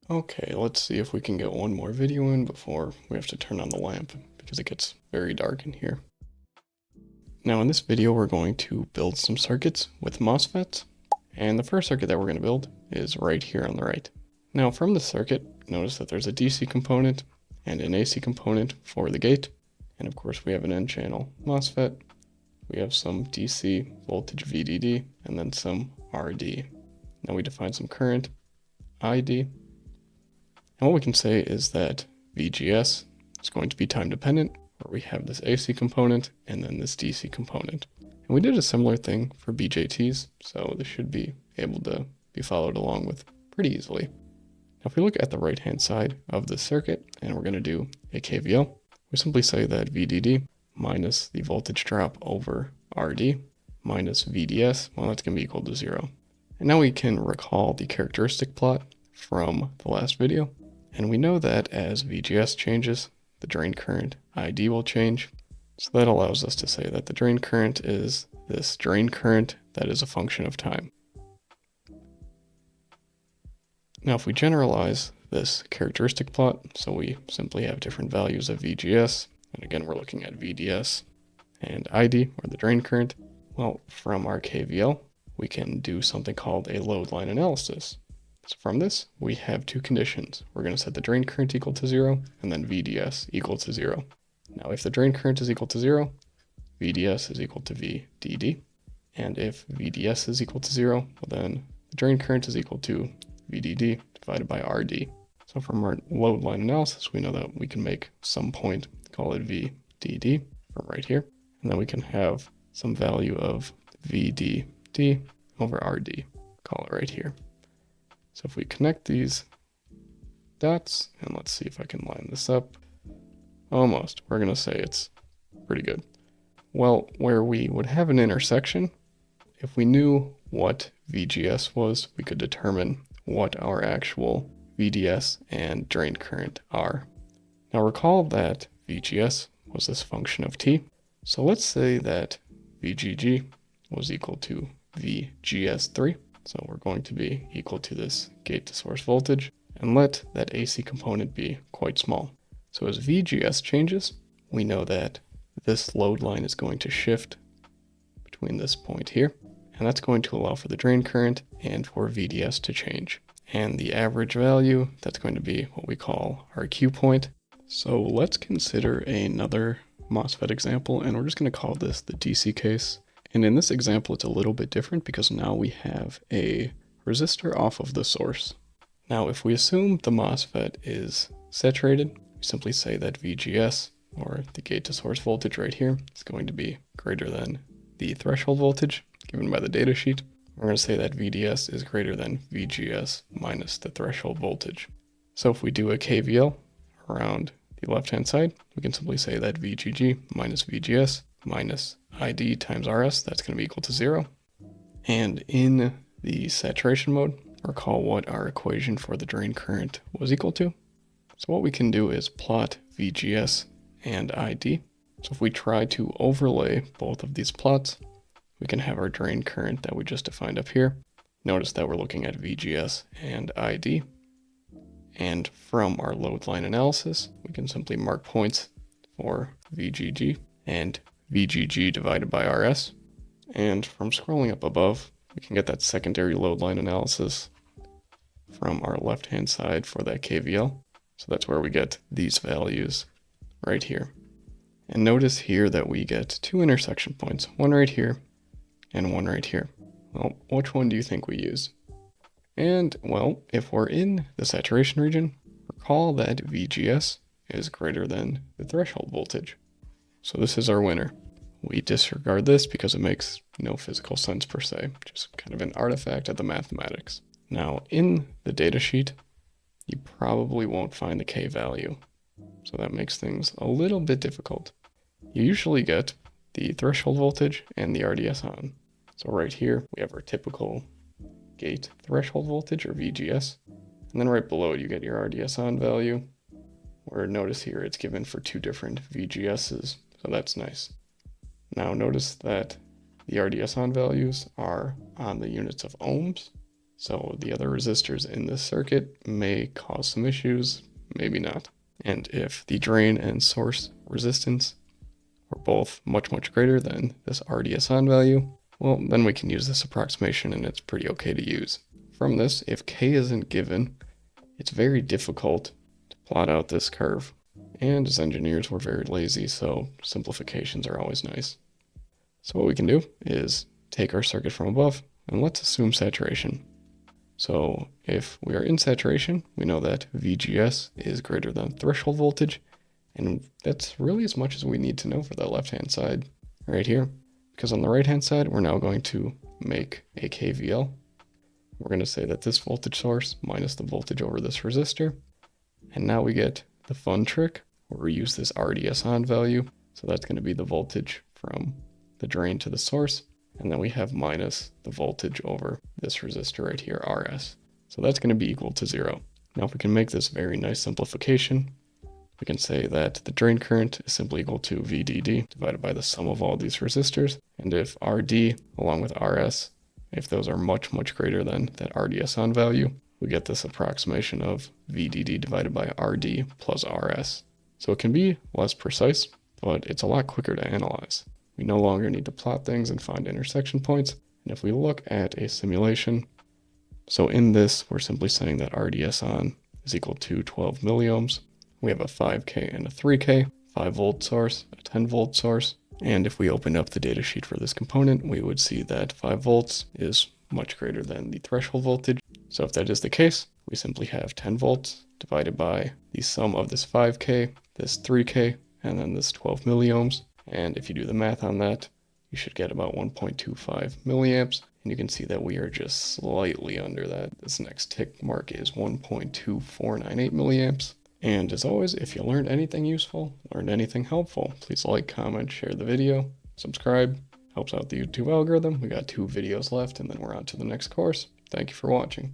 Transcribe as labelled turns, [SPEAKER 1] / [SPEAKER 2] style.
[SPEAKER 1] Okay, let's see if we can get one more video in before we have to turn on the lamp because it gets very dark in here. Now in this video we're going to build some circuits with MOSFETs, and the first circuit that we're going to build is right here on the right. Now from the circuit, notice that there's a DC component and an AC component for the gate, and of course we have an N-channel MOSFET, we have some DC voltage VDD, and then some RD. Now we define some current, ID, and what we can say is that VGS is going to be time dependent, where we have this AC component and then this DC component. And we did a similar thing for BJTs, so this should be able to be followed along with pretty easily. Now if we look at the right hand side of the circuit and we're going to do a KVL, we simply say that VDD minus the voltage drop over RD minus VDS, well, that's going to be equal to 0. And now we can recall the characteristic plot from the last video. And we know that as VGS changes, the drain current ID will change. So that allows us to say that the drain current is this drain current that is a function of time. Now if we generalize this characteristic plot, so we simply have different values of VGS, and again we're looking at VDS and ID, or the drain current, well, from our KVL, we can do something called a load line analysis. So from this, we have two conditions. We're going to set the drain current equal to 0, and then VDS equal to 0. Now, if the drain current is equal to 0, VDS is equal to VDD. And if VDS is equal to 0, well then the drain current is equal to VDD divided by RD. So from our load line analysis, we know that we can make some point, call it VDD, from right here. And then we can have some value of VDD over RD, call it right here. So if we connect these dots, and let's see if I can line this up. Almost. We're going to say it's pretty good. Well, where we would have an intersection, if we knew what VGS was, we could determine what our actual VDS and drain current are. Now recall that VGS was this function of t. So let's say that VGG was equal to VGS3. So we're going to be equal to this gate to source voltage, and let that AC component be quite small. So as VGS changes, we know that this load line is going to shift between this point here, and that's going to allow for the drain current and for VDS to change. And the average value, that's going to be what we call our Q point. So let's consider another MOSFET example, and we're just going to call this the DC case. And in this example, it's a little bit different because now we have a resistor off of the source. Now, if we assume the MOSFET is saturated, we simply say that VGS, or the gate to source voltage right here, is going to be greater than the threshold voltage given by the datasheet. We're going to say that VDS is greater than VGS minus the threshold voltage. So if we do a KVL around the left-hand side, we can simply say that VGG minus VGS minus ID times RS, that's going to be equal to 0. And in the saturation mode, recall what our equation for the drain current was equal to. So what we can do is plot VGS and ID. So if we try to overlay both of these plots, we can have our drain current that we just defined up here. Notice that we're looking at VGS and ID. And from our load line analysis, we can simply mark points for VGG and VGG divided by RS. And from scrolling up above, we can get that secondary load line analysis from our left-hand side for that KVL. So that's where we get these values right here. And notice here that we get two intersection points, one right here and one right here. Well, which one do you think we use? And, well, if we're in the saturation region, recall that VGS is greater than the threshold voltage. So this is our winner. We disregard this because it makes no physical sense per se, just kind of an artifact of the mathematics. Now, in the datasheet, you probably won't find the K value, so that makes things a little bit difficult. You usually get the threshold voltage and the RDSon. So right here, we have our typical gate threshold voltage, or VGS, and then right below it, you get your RDSon value, where notice here it's given for two different VGSs, so that's nice. Now notice that the RDSon values are on the units of ohms, So the other resistors in this circuit may cause some issues, maybe not. And if the drain and source resistance are both much, much greater than this RDSon value, well, then we can use this approximation and it's pretty okay to use. From this, if K isn't given, it's very difficult to plot out this curve. And as engineers, we're very lazy, so simplifications are always nice. So what we can do is take our circuit from above and let's assume saturation. So if we are in saturation, we know that VGS is greater than threshold voltage, and that's really as much as we need to know for that left-hand side right here. Because on the right-hand side, we're now going to make a KVL. We're going to say that this voltage source minus the voltage over this resistor. And now we get the fun trick where we use this RDSon value. So that's going to be the voltage from the drain to the source. And then we have minus the voltage over this resistor right here, RS. So that's going to be equal to 0. Now if we can make this very nice simplification, we can say that the drain current is simply equal to VDD divided by the sum of all these resistors. And if RD along with RS, if those are much, much greater than that RDSon value, we get this approximation of VDD divided by RD plus RS. So it can be less precise, but it's a lot quicker to analyze. We no longer need to plot things and find intersection points. And if we look at a simulation, so in this, we're simply saying that RDSon is equal to 12 milliohms. We have a 5K and a 3K, 5 volt source, a 10 volt source. And if we open up the datasheet for this component, we would see that 5 volts is much greater than the threshold voltage. So if that is the case, we simply have 10 volts divided by the sum of this 5K, this 3K, and then this 12 milliohms. And if you do the math on that, you should get about 1.25 milliamps. And you can see that we are just slightly under that. This next tick mark is 1.2498 milliamps. And as always, if you learned anything useful, learned anything helpful, please like, comment, share the video, subscribe. Helps out the YouTube algorithm. We got 2 videos left and then we're on to the next course. Thank you for watching.